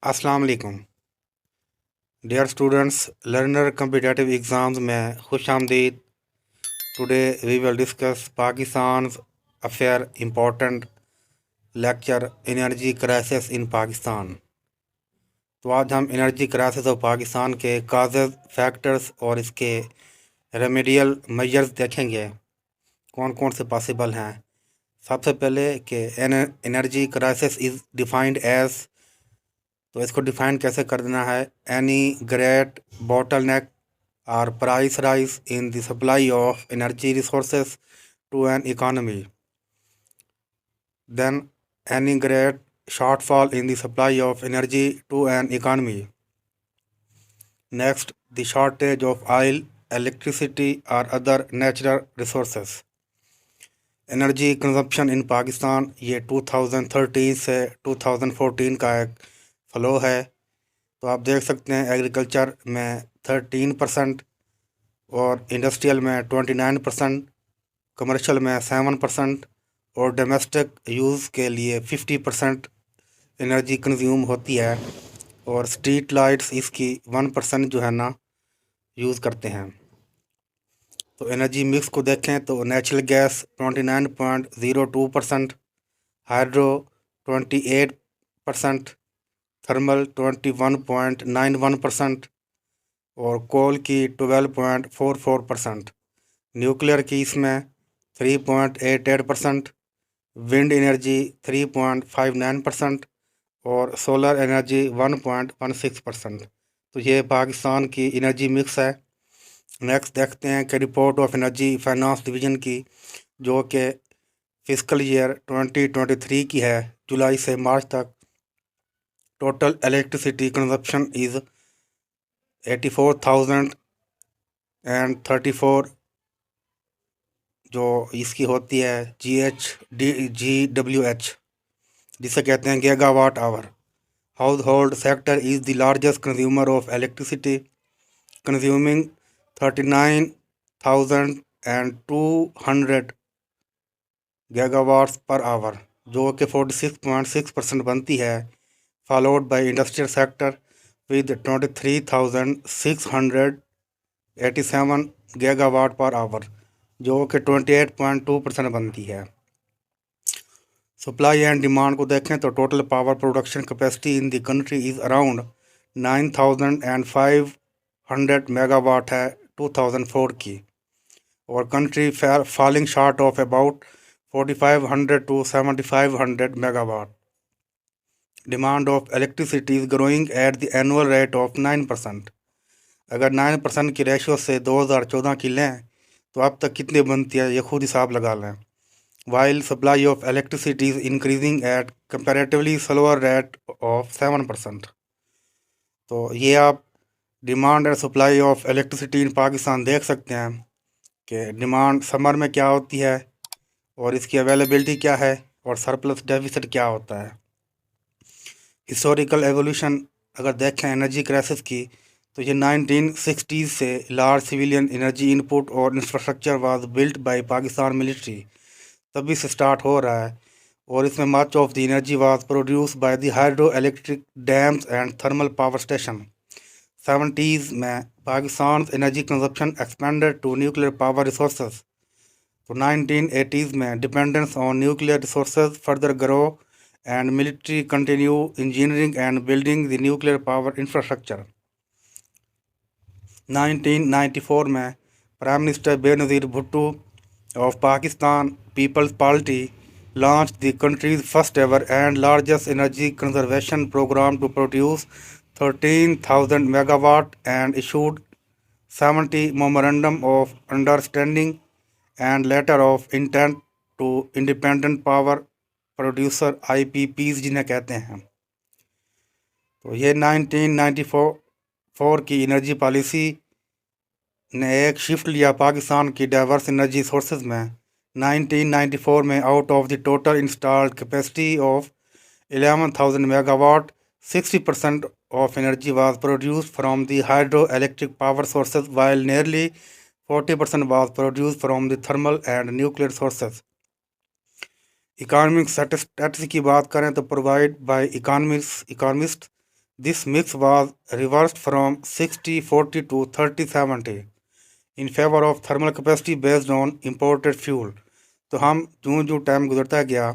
अस्सलाम वालेकुम dear students learner competitive exams में खुश आमदीद। Today we will discuss Pakistan affair important lecture energy crisis in Pakistan. तो आज हम एनर्जी क्राइसिस ऑफ पाकिस्तान के काजेज़ फैक्टर्स और इसके रेमेडियल मेजर्स देखेंगे कौन कौन से पॉसिबल हैं। सबसे पहले कि energy crisis is defined as, तो इसको डिफाइन कैसे कर देना है, any great bottleneck or price rise in the supply of energy resources to an economy. Then any great shortfall in the supply of energy to an economy. Next, the shortage of oil, electricity or other natural resources. Energy consumption in Pakistan ये 2013 से 2014 का एक flow है। तो आप देख सकते हैं एग्रीकल्चर में 13% और इंडस्ट्रियल में 29%, कमर्शियल में 7% और डोमेस्टिक यूज़ के लिए 50% एनर्जी कंज्यूम होती है। और स्ट्रीट लाइट्स इसकी 1% जो है ना यूज़ करते हैं। तो एनर्जी मिक्स को देखें तो नेचुरल गैस 29.02%, हाइड्रो 28%, थर्मल 21.91% और कोल की 12.44%, न्यूक्लियर की इसमें 3.88%, विंड एनर्जी 3.59% और सोलर एनर्जी 1.16%। तो ये पाकिस्तान की एनर्जी मिक्स है। नेक्स्ट देखते हैं कि report of energy finance division की, जो कि फिस्कल ईयर 2023 की है, जुलाई से मार्च तक। टोटल इलेक्ट्रिसिटी कंजप्शन इज़ 84,034, जो इसकी होती है GWH, जिसे कहते हैं gigawatt hour. Household sector is the largest consumer of electricity, consuming 39,200 gigawatts per hour, जो कि 46.6% बनती है। Followed by industrial sector with 23,687 gigawatt per hour, जो कि 28.2% बनती है। सप्लाई एंड डिमांड को देखें तो total power production capacity in the country is around 9,500 megawatt है 2004 की, और country falling short of about 4,500 to 7,500 megawatt. Demand of electricity is growing at the annual rate of 9%। अगर 9% की रेशो से 2014 की लें तो अब तक कितनी बनती है ये खुद हिसाब लगा लें। while supply of electricity is increasing at comparatively slower rate of 7%। तो ये आप demand and supply of electricity in Pakistan देख सकते हैं कि डिमांड समर में क्या होती है और इसकी अवेलेबिलिटी क्या है और सरप्लस डेफिसिट क्या होता है। हिस्टोरिकल एवोल्यूशन अगर देखें एनर्जी क्राइसिस की, तो ये 1960s से लार्ज सिविलियन एनर्जी इनपुट और infrastructure was built by Pakistan military, तभी से स्टार्ट हो रहा है। और इसमें much of the energy was produce by the hydro electric dams and thermal power station. 70s में Pakistan energy consumption expanded to nuclear power resources. तो 1980s में dependence on nuclear resources further grow and military continue engineering and building the nuclear power infrastructure. 1994 में prime minister Benazir Bhutto of Pakistan People's Party launched the country's first ever and largest energy conservation program to produce 13,000 megawatt and issued 70 memorandum of understanding and letter of intent to independent power producer IPPs जिन्हें कहते हैं। तो ये 1994 की energy policy ने एक shift लिया पाकिस्तान की डाइवर्स एनर्जी सोर्सेज में। 1994 में out of the total installed capacity of 11,000 megawatt 60% of energy was produced from the hydro electric power sources while nearly 40% was produced from the thermal and nuclear sources. Economic statistics की बात करें तो provide by economist This mix was reversed from 60-40 to 30-70 in favor of thermal capacity based on imported fuel. तो हम जो जो time गुजरता गया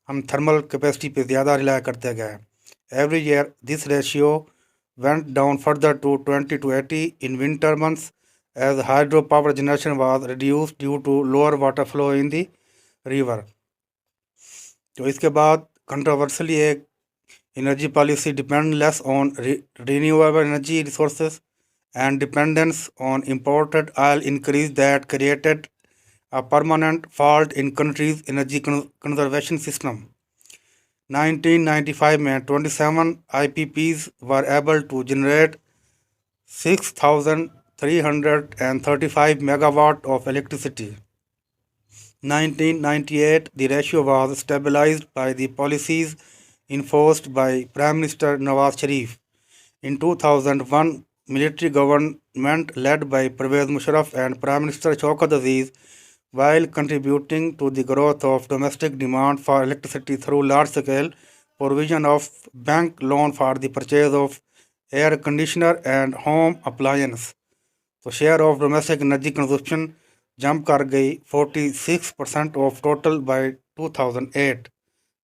हम थर्मल कैपेसिटी पे ज़्यादा रिलाय करते गए. Every year this ratio went down further to 20 to 80 in winter months as hydropower generation was reduced due to lower water flow in the river. तो इसके बाद कंट्रोवर्सली एक energy policy depend less on renewable energy resources and dependence on imported oil increased that created a permanent fault in country's energy conservation system. 1995 में 27 IPPs were able to generate 6,335 megawatt of electricity. 1998, the ratio was stabilized by the policies enforced by Prime Minister Nawaz Sharif. In 2001, military government led by Pervez Musharraf and Prime Minister Shaukat Aziz, while contributing to the growth of domestic demand for electricity through large-scale provision of bank loan for the purchase of air conditioner and home appliance. तो share of domestic energy consumption jump कर गई 46% of total by 2008,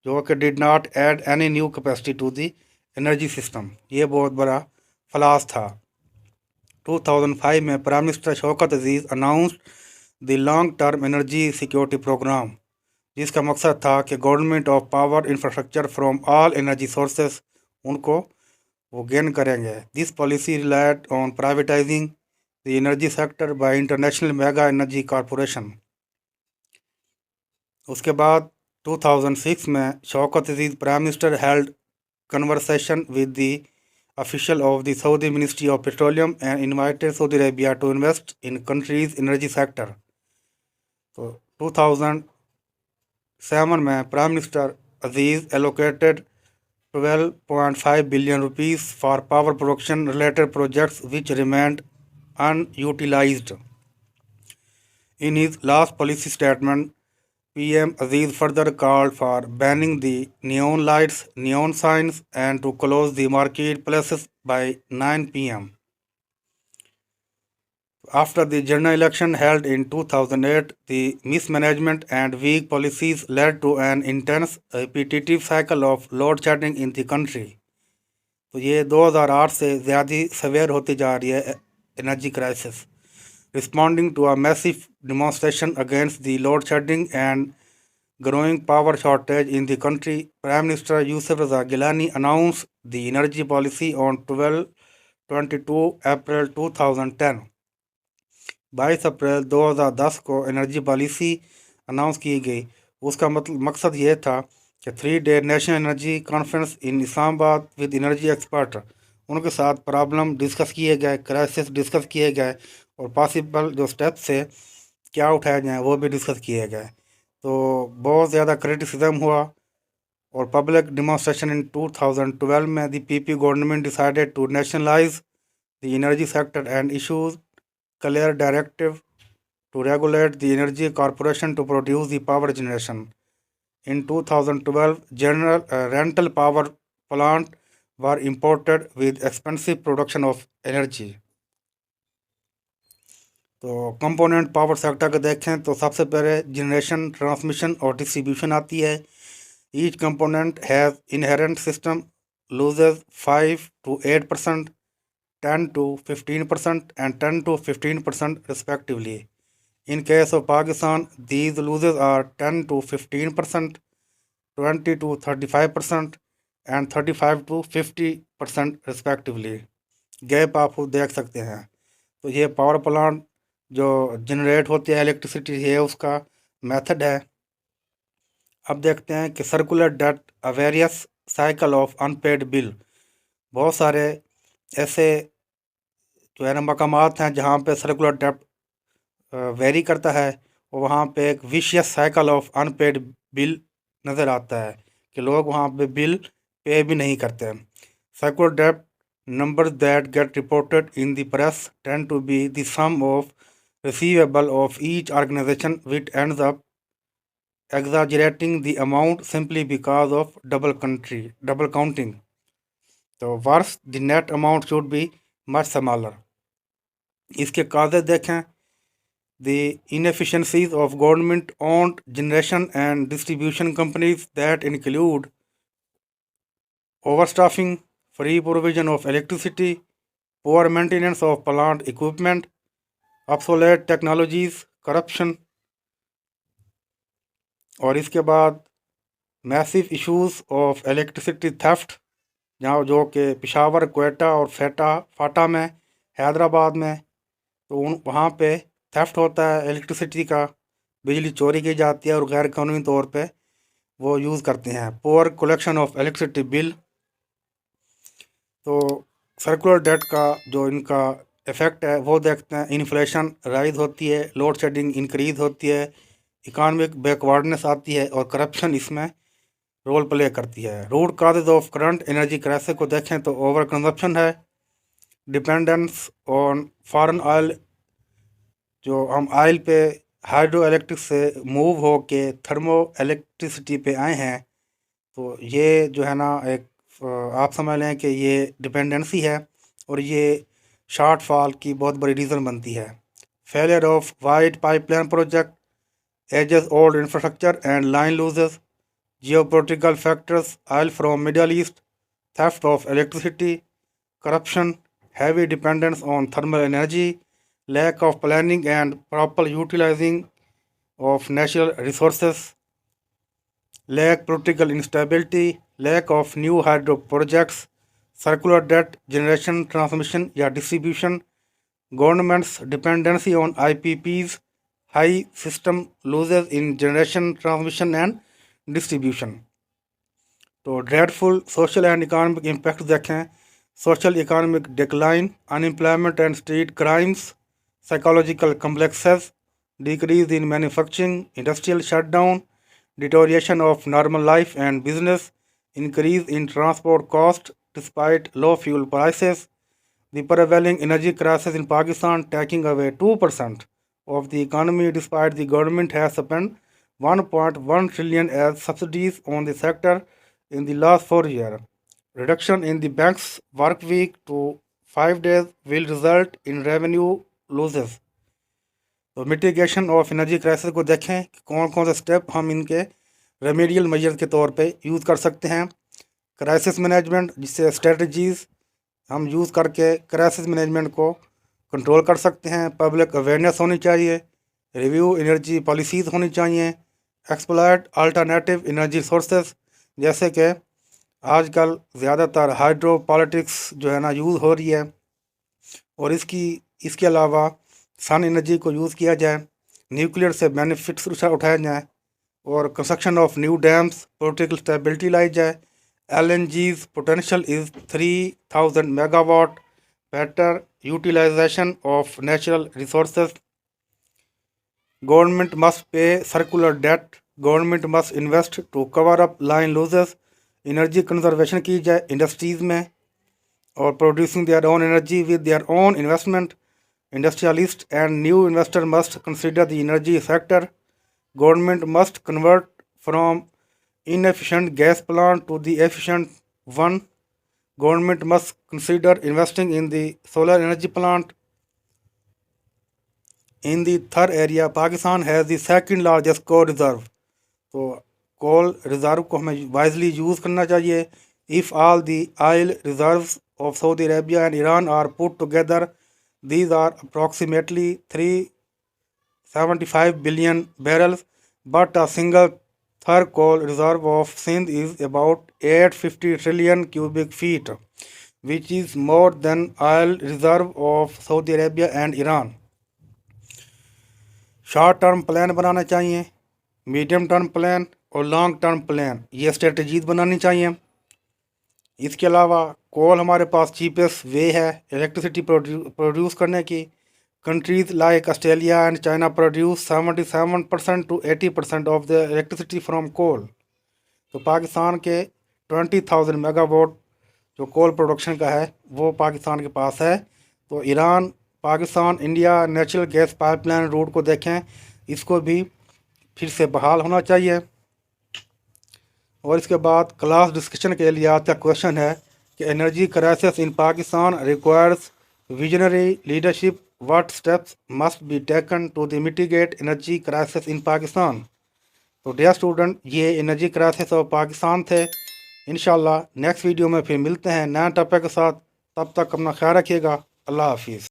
जो कि did not add any new capacity to the energy system. ये बहुत बड़ा flaws था. 2005 में prime minister Shaukat Aziz announced the long term energy security program, जिसका मकसद था कि government of power infrastructure from all energy sources उनको वो गेन करेंगे. This policy relied on privatising the energy sector by international mega energy corporation. उसके बाद 2006 में Shaukat Aziz prime minister held conversation with the official of the Saudi Ministry of Petroleum and invited Saudi Arabia to invest in country's energy sector. तो 2007 में prime minister Aziz allocated 12.5 billion rupees for power production related projects which remained unutilized. In his last policy statement, PM Aziz further called for banning the neon lights, neon signs, and to close the marketplaces by 9 p.m. After the general election held in 2008, the mismanagement and weak policies led to an intense, repetitive cycle of load shedding in the country. तो ये 2008 से ज़्यादा severe होती जा रही है energy crisis. Responding to a massive demonstration against the load shedding and growing power shortage in the country, Prime Minister Yusuf Raza Gilani announced the energy policy on 22 April 2010. 22 अप्रैल 2010 को energy policy announce की गई. उसका मकसद ये था कि 3-day national energy conference in Islamabad with energy expert, उनके साथ प्रॉब्लम डिस्कस किए गए, क्राइसिस डिस्कस किए गए और पॉसिबल जो स्टेप्स से क्या उठाए जाएँ वो भी डिस्कस किए गए. तो बहुत ज़्यादा क्रिटिसिज्म हुआ और पब्लिक डिमॉन्स्ट्रेशन इन 2012 में the PP government decided to nationalise the energy sector and issues clear directive to regulate the energy corporation to produce the power generation. In 2012 general rental power plant were imported with expensive production of energy. तो component power sector को देखें तो सबसे पहले generation, transmission और distribution आती है. Each component has inherent system loses 5 to 8%, 10 to 15% and 10 to 15% respectively. In case of Pakistan, these losses are 10 to 15%, 20 to 35% and 35 to 50% respectively. Gap आप देख सकते हैं. तो ये पावर प्लांट जो जनरेट होती है इलेक्ट्रिसिटी है उसका मेथड है. अब देखते हैं कि circular debt a various cycle of unpaired bill. बहुत सारे ऐसे जो है ना मकामात हैं जहाँ पे सर्कुलर डेट वेरी करता है और वहाँ पे एक vicious cycle of unpaired bill नज़र आता है कि लोग वहाँ पे बिल पे भी नहीं करते. Circular debt numbers that get reported in the press tend to be the sum of receivable of each organization, which ends up exaggerating the amount simply because of double counting. तो worse the net amount should be much smaller. इसके causes देखें, the inefficiencies of government owned generation and distribution companies that include overstaffing, free provision of electricity, poor maintenance of plant equipment, obsolete technologies, corruption। और इसके बाद massive issues of electricity theft, जहाँ जो कि पेशावर, क्वेटा और फाटा में, हैदराबाद में, तो वहाँ पे थेफ्ट होता है इलेक्ट्रिसिटी का, बिजली चोरी की जाती है और गैर कानूनी तौर पे वो यूज़ करते हैं। Poor collection of electricity bill. तो सर्कुलर डेट का जो इनका इफ़ेक्ट है वो देखते हैं। इन्फ्लेशन राइज होती है, लोड शेडिंग इंक्रीज होती है, इकॉनमिक बैकवर्डनेस आती है और करप्शन इसमें रोल प्ले करती है। Root causes of current energy crisis को देखें तो ओवर कंजप्शन है, डिपेंडेंस ऑन फॉरेन ऑयल, जो हम ऑयल पे हाइड्रो इलेक्ट्रिक से मूव हो के थर्मो इलेक्ट्रिसिटी पे आए हैं, तो ये जो है ना एक आप समझ लें कि ये डिपेंडेंसी है और ये शॉर्टफॉल की बहुत बड़ी रीज़न बनती है। Failure of wide pipeline project, ages old infrastructure and line losses, geopolitical factors, oil from Middle East, theft of electricity, corruption, heavy dependence on thermal energy, lack of planning and proper utilizing of natural resources, lack political instability, lack of new hydro projects, circular debt generation, transmission या distribution, government's dependency on IPPs, high system losses in generation, transmission and distribution। तो dreadful social and economic impact देखें, social economic decline, unemployment and street crimes, psychological complexes, decrease in manufacturing, industrial shutdown, deterioration of normal life and business, increase in transport cost despite low fuel prices, the prevailing energy crisis in Pakistan taking away 2% of the economy despite the government has spent 1.1 trillion as subsidies on the sector in the last 4 years. Reduction in the bank's work week to 5 days will result in revenue losses। तो mitigation of energy crisis को देखें कि कौन कौन से step हम इनके remedial major के तौर पे यूज़ कर सकते हैं। क्राइसिस मैनेजमेंट, जिससे स्ट्रेटजीज़ हम यूज़ करके क्राइसिस मैनेजमेंट को कंट्रोल कर सकते हैं। पब्लिक अवेयरनेस होनी चाहिए, रिव्यू एनर्जी पॉलिसीज़ होनी चाहिए, एक्सप्लॉयट अल्टरनेटिव एनर्जी सोर्सेज, जैसे कि आजकल ज़्यादातर हाइड्रो पॉलिटिक्स जो है ना यूज़ हो रही है, और इसके अलावा सन एनर्जी को यूज़ किया जाए, न्यूक्लियर से बेनिफिट्स उठाया जाए, और construction of new dams, political stability लाई जाए। LNG's potential is 3000 megawatt, better utilization of natural resources, government must pay circular debt, government must invest to cover up line losses, energy conservation की जाए industries में, और producing their own energy with their own investment, industrialist and new investor must consider the energy sector, government must convert from inefficient gas plant to the efficient one, government must consider investing in the solar energy plant। In the third area, Pakistan has the second largest coal reserve, तो कोल reserve को हमें wisely use करना चाहिए। If all the oil reserves of Saudi Arabia and Iran are put together, these are approximately 375 billion barrels, but a single third coal reserve of Sindh is about 850 trillion cubic feet, which is more than oil reserve of Saudi Arabia and Iran। Short term plan बनाना चाहिए, medium term plan और long term plan, ये strategies बनानी चाहिए। इसके अलावा कोल हमारे पास cheapest way है इलेक्ट्रिसिटी प्रोड्यूस करने की। Countries like Australia and China produce 77% to 80% of the electricity from coal। तो पाकिस्तान के 20,000 मेगावाट जो कोल प्रोडक्शन का है वो पाकिस्तान के पास है। तो Iran, Pakistan, India natural gas pipeline route को देखें, इसको भी फिर से बहाल होना चाहिए। और इसके बाद क्लास डिस्कशन के लिए आज का क्वेश्चन है energy crisis in Pakistan requires visionary leadership. What steps must be taken to mitigate energy crisis in Pakistan? तो डियर स्टूडेंट, ये एनर्जी क्राइसिस ऑफ पाकिस्तान थे। इंशाल्लाह नेक्स्ट वीडियो में फिर मिलते हैं नया टॉपिक के साथ। तब तक अपना ख्याल रखिएगा। अल्लाह हाफिज़।